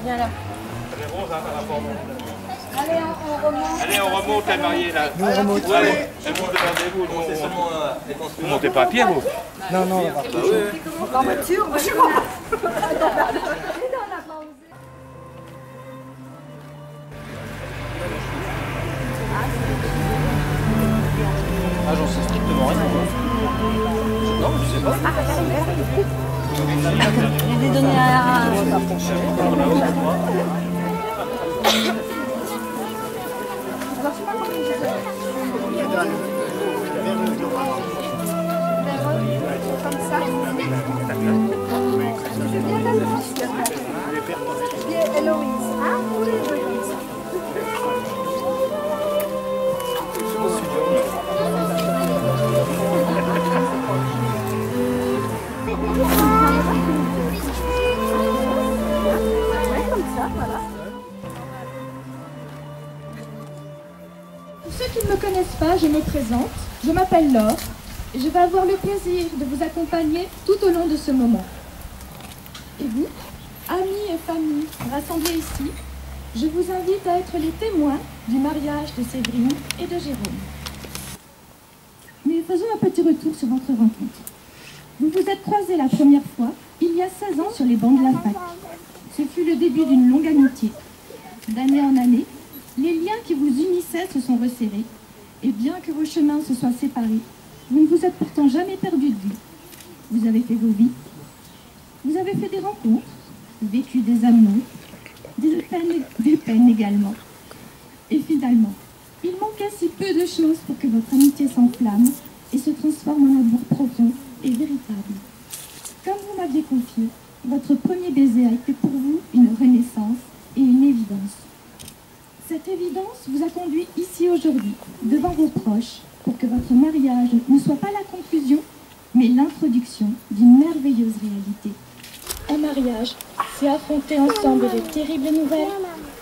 Viens là. Allez, on remonte la mariée là. Nous on remonte. Ouais, vous montez pas à pied, vous? Non, non, on va pas. En voiture, moi je vois. Ah, j'en sais strictement rien. Non, je sais pas. Il y a des données à... Comme ça. Héloïse. Ah oui, Héloïse. Comme ça, voilà. Pour ceux qui ne me connaissent pas, je me présente. Je m'appelle Laure et je vais avoir le plaisir de vous accompagner tout au long de ce moment. Et vous, amis et familles rassemblés ici, je vous invite à être les témoins du mariage de Séverine et de Jérôme. Mais faisons un petit retour sur votre rencontre. Vous vous êtes croisés la première fois il y a 16 ans sur les bancs de la fac. Ce fut le début d'une longue amitié. D'année en année, les liens qui vous unissaient se sont resserrés. Et bien que vos chemins se soient séparés, vous ne vous êtes pourtant jamais perdus de vue. Vous avez fait vos vies, vous avez fait des rencontres, vécu des amours, des peines également. Et finalement, il manquait si peu de choses pour que votre amitié s'enflamme et se transforme en amour profond et véritable. Comme vous m'aviez confié, votre premier baiser a été pour vous une renaissance et une évidence. Cette évidence vous a conduit ici aujourd'hui, devant vos proches, pour que votre mariage ne soit pas la conclusion, mais l'introduction d'une merveilleuse réalité. Un mariage, c'est affronter ensemble les terribles nouvelles,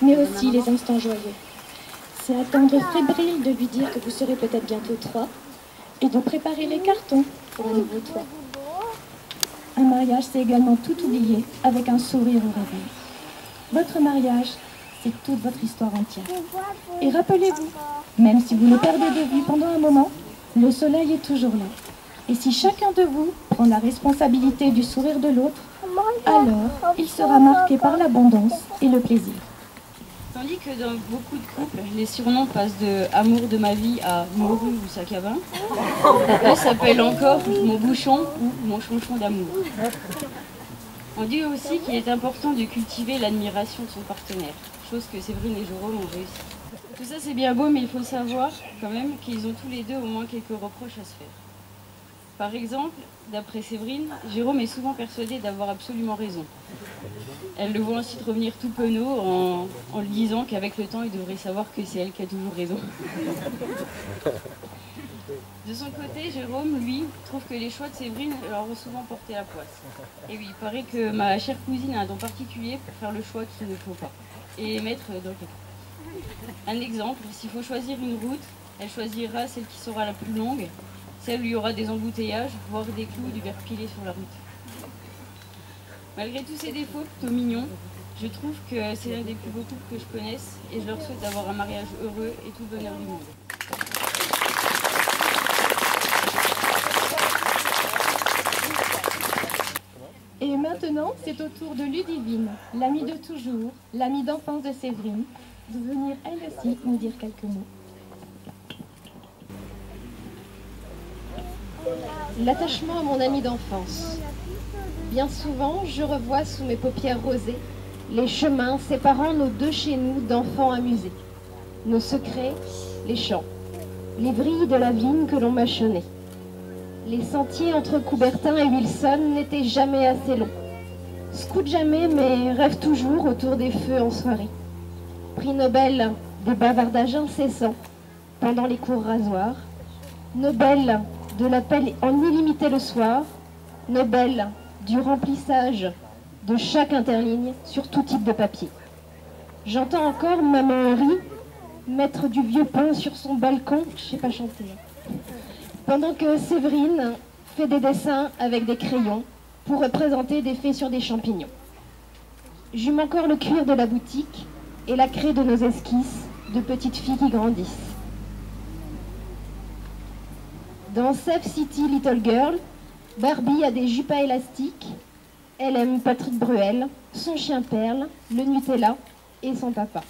mais aussi les instants joyeux. C'est attendre fébrile de lui dire que vous serez peut-être bientôt 3, et de préparer les cartons pour un nouveau toit. Un mariage, c'est également tout oublier avec un sourire au réveil. Votre mariage, c'est toute votre histoire entière. Et rappelez-vous, même si vous le perdez de vue pendant un moment, le soleil est toujours là. Et si chacun de vous prend la responsabilité du sourire de l'autre, alors il sera marqué par l'abondance et le plaisir. Tandis que dans beaucoup de couples, les surnoms passent de « amour de ma vie » à « morue » ou « sac à vin », eux s'appellent encore « mon bouchon » ou « mon chonchon d'amour ». On dit aussi qu'il est important de cultiver l'admiration de son partenaire, chose que Séverine et Jérôme ont réussi. Tout ça c'est bien beau, mais il faut savoir quand même qu'ils ont tous les deux au moins quelques reproches à se faire. Par exemple, d'après Séverine, Jérôme est souvent persuadé d'avoir absolument raison. Elle le voit ensuite revenir tout penaud en lui disant qu'avec le temps, il devrait savoir que c'est elle qui a toujours raison. De son côté, Jérôme, lui, trouve que les choix de Séverine leur ont souvent porté la poisse. Et oui, il paraît que ma chère cousine a un don particulier pour faire le choix qu'il ne faut pas et mettre dans le cas. Un exemple, s'il faut choisir une route, elle choisira celle qui sera la plus longue, celle où il y aura des embouteillages, voire des clous ou du verre pilé sur la route. Malgré tous ces défauts plutôt mignons, je trouve que c'est l'un des plus beaux couples que je connaisse et je leur souhaite d'avoir un mariage heureux et tout le bonheur du monde. Et maintenant, c'est au tour de Ludivine, l'amie de toujours, l'amie d'enfance de Séverine, de venir elle aussi nous dire quelques mots. L'attachement à mon ami d'enfance. Bien souvent, je revois sous mes paupières rosées les chemins séparant nos deux chez nous d'enfants amusés, nos secrets, les champs, les vrilles de la vigne que l'on mâchonnait. Les sentiers entre Coubertin et Wilson n'étaient jamais assez longs. Scout jamais, mais rêve toujours autour des feux en soirée. Prix Nobel des bavardages incessants pendant les cours rasoirs. Nobel de l'appel en illimité le soir. Nobel du remplissage de chaque interligne sur tout type de papier. J'entends encore maman Henri mettre du vieux pain sur son balcon, je sais pas chanter, Pendant que Séverine fait des dessins avec des crayons pour représenter des faits sur des champignons. J'hume encore le cuir de la boutique et la craie de nos esquisses de petites filles qui grandissent. Dans Save City Little Girl, Barbie a des jupes à élastiques, elle aime Patrick Bruel, son chien Perle, le Nutella et son papa.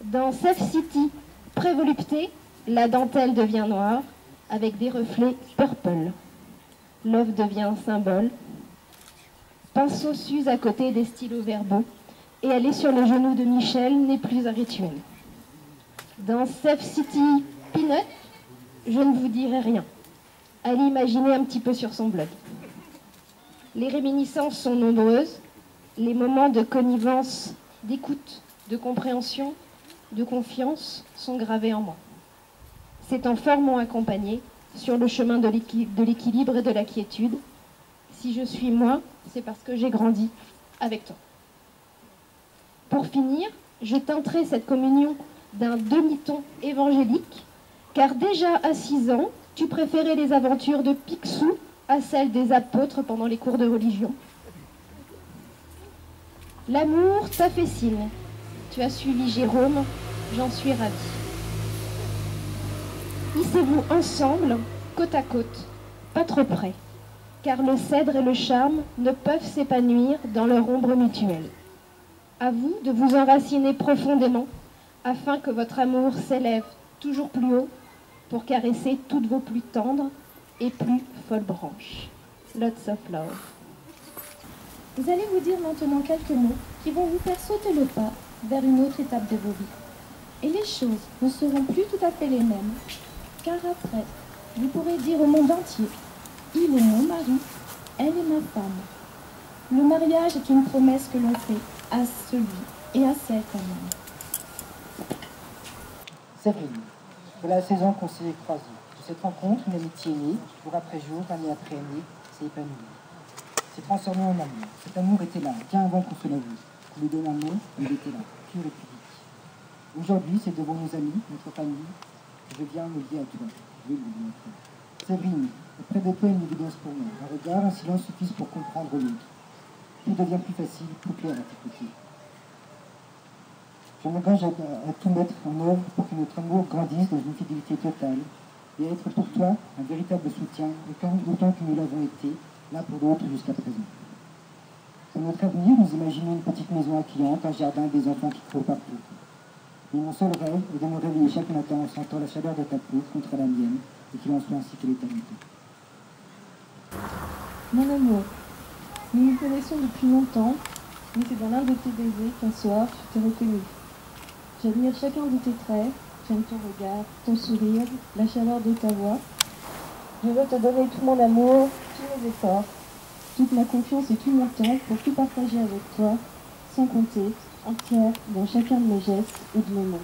Dans Save City Prévolupté, la dentelle devient noire avec des reflets purple. L'œuf devient un symbole. Pinceau s'use à côté des stylos verbaux et aller sur les genoux de Michel n'est plus un rituel. Dans Save City Peanut, je ne vous dirai rien. Allez imaginer un petit peu sur son blog. Les réminiscences sont nombreuses, les moments de connivence, d'écoute, de compréhension, de confiance sont gravés en moi. Ces temps forts m'ont accompagné sur le chemin de l'équilibre et de la quiétude. Si je suis moi, c'est parce que j'ai grandi avec toi. Pour finir, je teinterai cette communion d'un demi-ton évangélique, car déjà à 6 ans, tu préférais les aventures de Picsou à celles des apôtres pendant les cours de religion. L'amour t'a fait signe. Tu as suivi Jérôme, j'en suis ravie. Hissez-vous ensemble, côte à côte, pas trop près, car le cèdre et le charme ne peuvent s'épanouir dans leur ombre mutuelle. À vous de vous enraciner profondément, afin que votre amour s'élève toujours plus haut pour caresser toutes vos plus tendres et plus folles branches. Lots of love. Vous allez vous dire maintenant quelques mots qui vont vous faire sauter le pas vers une autre étape de vos vies. Et les choses ne seront plus tout à fait les mêmes, car après, vous pourrez dire au monde entier, il est mon mari, elle est ma femme. Le mariage est une promesse que l'on fait à celui et à celle qu'on aime. Séverine, voilà la saison qu'on s'est croisés. De cette rencontre, une amitié est née, jour après jour, année après année, s'est épanouie. S'est transformé en amour. Cet amour était là, bien avant qu'on se l'avoue. Qu'on lui donne un nom, il était là, pur et pudique. Aujourd'hui, c'est devant nos amis, notre famille, que je viens me lier à toi. Je vais vous dire à toi. Séverine, auprès de toi, une évidence pour moi. Un regard, un silence suffisent pour comprendre l'autre. Tout devient plus facile, plus clair à tes côtés. Je m'engage à tout mettre en œuvre pour que notre amour grandisse dans une fidélité totale et à être pour toi un véritable soutien, autant que nous l'avons été, l'un pour l'autre jusqu'à présent. Pour notre avenir, nous imaginons une petite maison accueillante, un jardin, des enfants qui courent partout. Mais mon seul rêve est de me réveiller chaque matin en sentant la chaleur de ta peau contre la mienne et qu'il en soit ainsi que l'éternité. Mon amour, nous nous connaissons depuis longtemps, mais c'est dans l'un de tes baisers qu'un soir je t'ai reconnu. J'admire chacun de tes traits, j'aime ton regard, ton sourire, la chaleur de ta voix. Je veux te donner tout mon amour, tous mes efforts, toute ma confiance et tout mon temps pour tout partager avec toi, sans compter, entière dans chacun de mes gestes et de mes mots.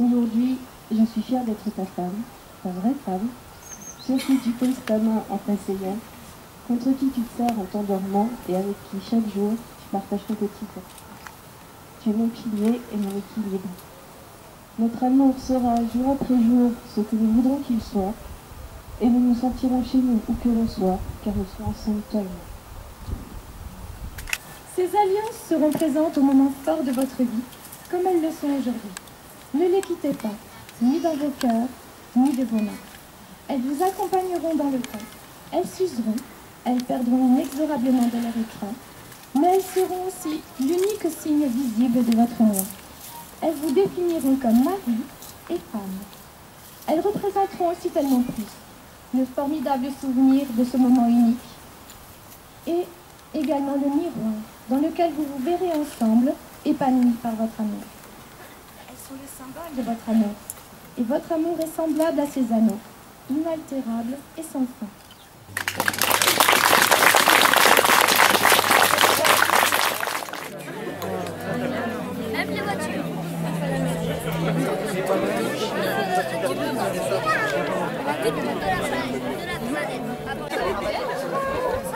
Aujourd'hui, je suis fière d'être ta femme, ta vraie femme, sur qui tu poses ta main en t'asseyant, contre qui tu te sers en t'endormant et avec qui chaque jour tu partages ton quotidien. Tu es mon pilier et mon équilibre. Notre amour sera jour après jour ce que nous voudrons qu'il soit, et nous nous sentirons chez nous où que l'on soit, car nous sommes ensemble toi et moi. Ces alliances seront présentes au moment fort de votre vie, comme elles le sont aujourd'hui. Ne les quittez pas, ni dans vos cœurs, ni de vos mains. Elles vous accompagneront dans le temps. Elles s'useront, elles perdront inexorablement de leur éclat, mais elles seront aussi l'unique signe visible de votre amour. Elles vous définiront comme mari et femme. Elles représenteront aussi tellement plus le formidable souvenir de ce moment unique et également le miroir dans lequel vous vous verrez ensemble épanouis par votre amour. Elles sont le symbole de votre amour et votre amour est semblable à ces anneaux, inaltérable et sans fin. Même les voitures.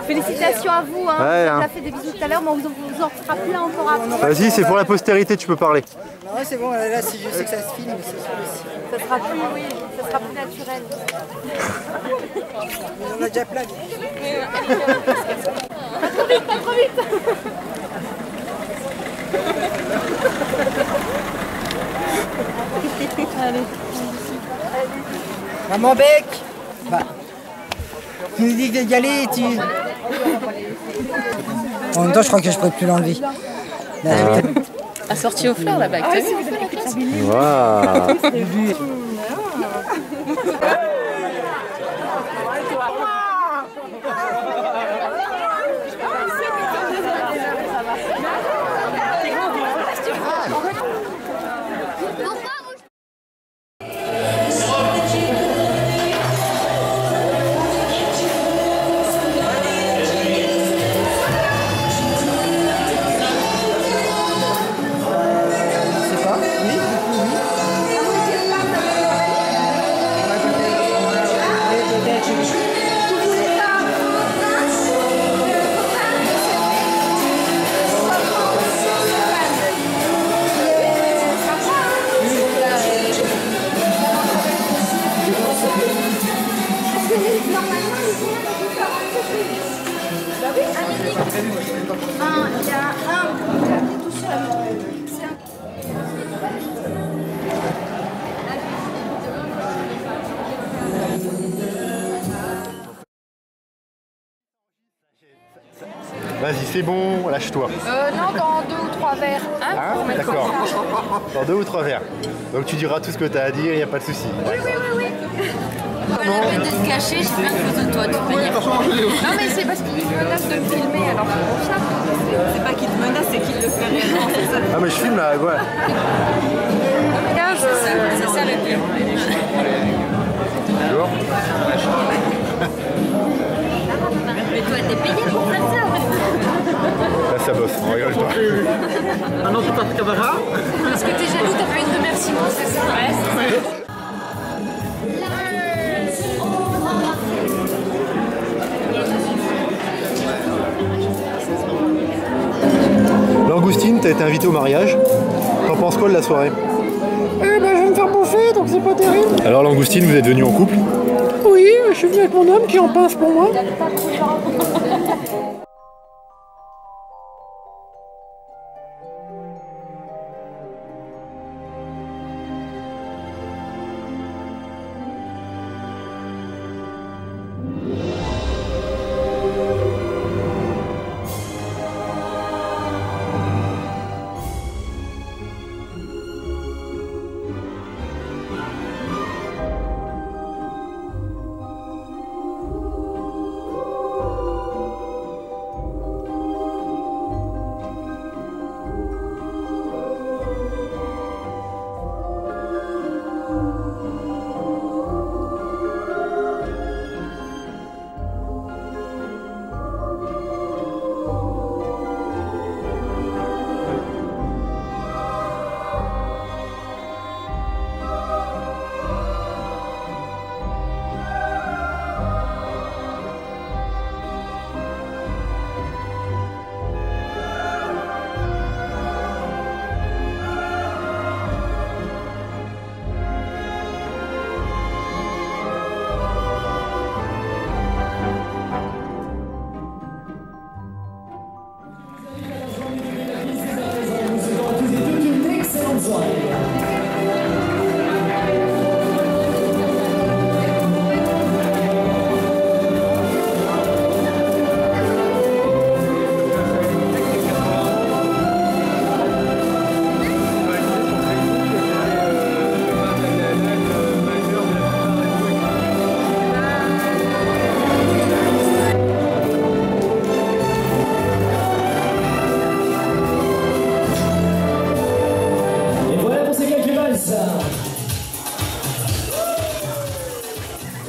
Félicitations à à vous. Hein. Ouais, On hein. a fait des bisous tout à l'heure, mais on vous en fera plus encore après. Vas-y, c'est pour la postérité, tu peux parler. Non, c'est bon, là, si je sais que ça se filme, c'est sur le site. Ça sera plus, oui, ça sera plus naturel. On a déjà plein. Pas trop vite. Allez. Maman Bec. Bah. Tu nous dis d'y aller et tu... En même temps, je crois que je pourrais plus l'enlever. Assorti aux fleurs, la bague. Waouh. Vas-y, c'est bon, lâche-toi. Non, dans 2 ou 3 verres. Hein, d'accord. Dans 2 ou 3 verres. Donc tu diras tout ce que tu as à dire, il n'y a pas de souci. Oui. Pas la peine de se cacher, j'ai plein de photos de toi, tu peux dire. Non, mais c'est parce qu'il menace de me filmer, alors c'est pour ça. C'est pas qu'il te menace, c'est qu'il le fait réellement, c'est ça. Ah mais je filme là, ouais. C'est ça le pire. Bonjour. Mais toi, t'es payé pour faire ça. Là ça bosse, on rigole pas. Un autre caméra. Parce que t'es jaloux, t'as pas eu de remerciement, c'est ça? Ouais. Langoustine, t'as été invitée au mariage. T'en penses quoi de la soirée? Eh ben, je vais me faire bouffer, donc c'est pas terrible. Alors Langoustine, vous êtes venus en couple? Oui, je suis venu avec mon homme qui en pince pour moi.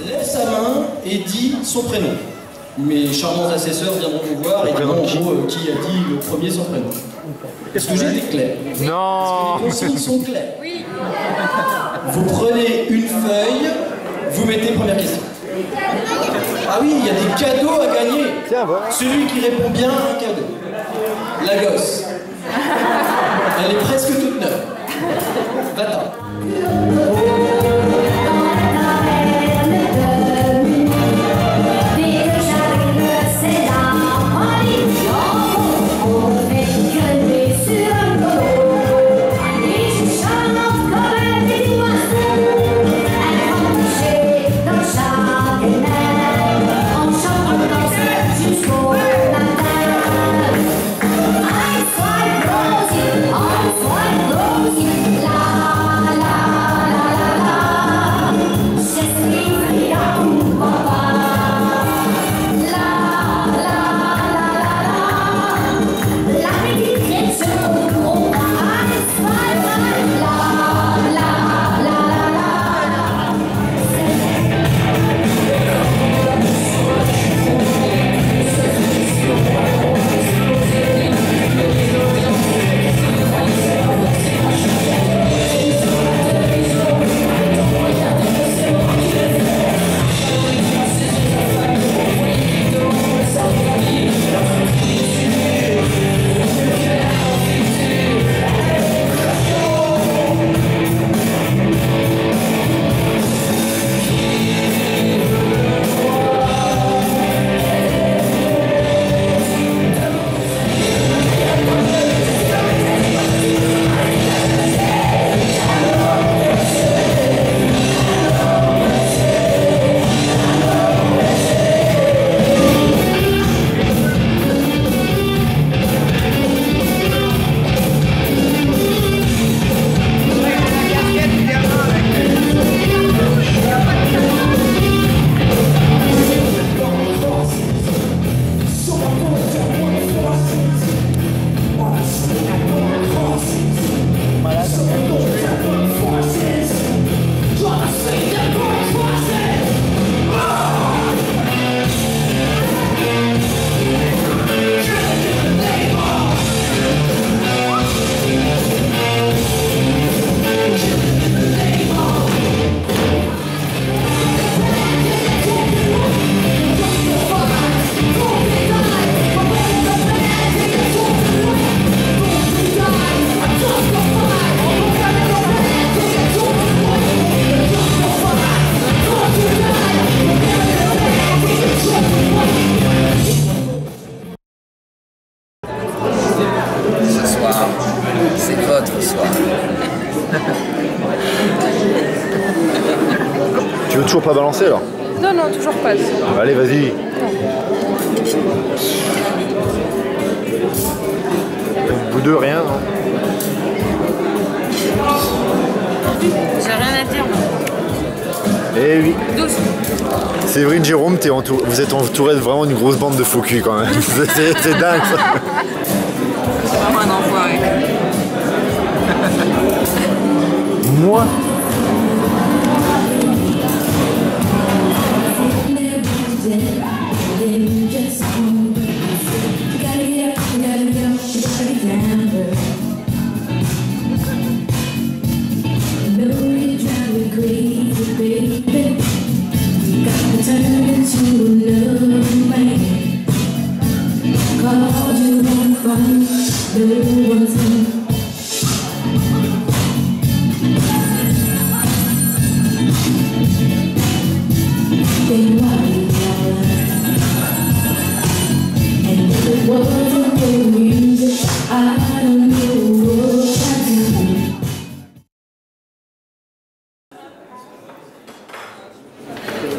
Lève sa main et dit son prénom. Mes charmants assesseurs viendront vous voir et diront en gros qui a dit le premier son prénom. Est-ce que j'ai été clair? Non. Est-ce que les consignes sont claires? Oui. Vous prenez une feuille, vous mettez première question. Ah oui, il y a des cadeaux à gagner. Tiens, voilà. Celui qui répond bien a un cadeau. La gosse. Elle est presque toute neuve. Va-t'en. C'est votre soir. Tu veux toujours pas balancer alors? Non, non, toujours pas. Allez, vas-y. Vous deux, rien, non? J'ai rien à dire. Eh oui. 12. Séverine, Jérôme, vous êtes entouré de vraiment une grosse bande de faux culs quand même. C'est dingue ça. C'est vraiment un enfoiré. Moi?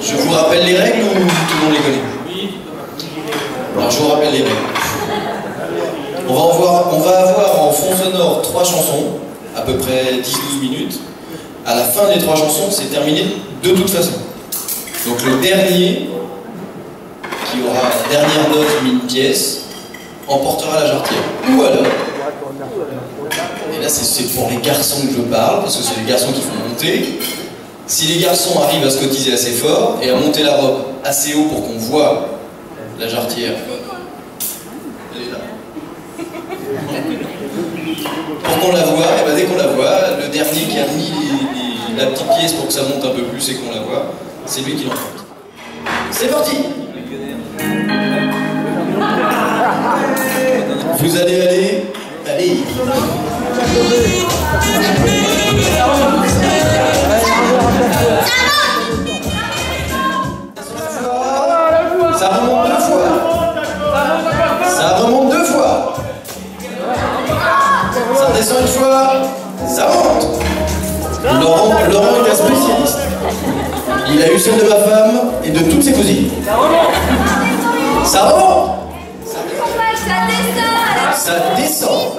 Je vous rappelle les règles ou tout le monde les connaît? Oui. Alors je vous rappelle les règles. On va avoir en fond sonore 3 chansons, à peu près 10-12 minutes. À la fin des 3 chansons, c'est terminé de toute façon. Donc le dernier, qui aura la dernière note d'une pièce, emportera la jarretière. Ou alors, et là c'est pour les garçons que je parle, parce que c'est les garçons qui font monter. Si les garçons arrivent à se cotiser assez fort et à monter la robe assez haut pour qu'on voit la jarretière, elle est là. Pour qu'on la voit, et ben dès qu'on la voit, le dernier qui a mis la petite pièce pour que ça monte un peu plus et qu'on la voit, c'est lui qui l'emporte. C'est parti! Vous allez aller. Allez. Ça remonte 2 fois. Ça remonte 2 fois. Ça descend 1 fois. Ça monte. Laurent est un spécialiste. Il a eu celle de ma femme et de toutes ses cousines. Ça remonte. Ça descend.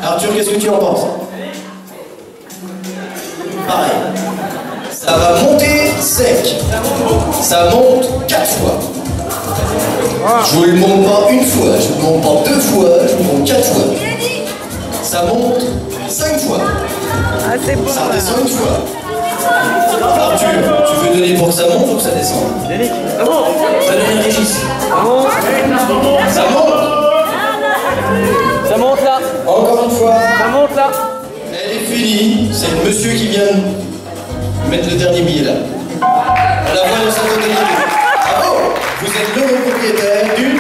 Arthur, qu'est-ce que tu en penses? Pareil. Ça va monter sec. Ça monte 4 fois. Je vous le montre pas 1 fois, je vous le montre pas 2 fois, je vous le montre 4 fois. Ça monte 5 fois. Ah, c'est bon. Ça descend 1 fois. Arthur, tu veux donner pour que ça monte ou que ça descende? Ça monte. Va donner Régis. Ça monte. Ça monte. Ça monte là. Encore 1 fois. Ça monte là. Elle est finie. C'est le monsieur qui vient de mettre le dernier billet là. On la voit dans sa totalité. Bravo. Vous êtes le propriétaire d'une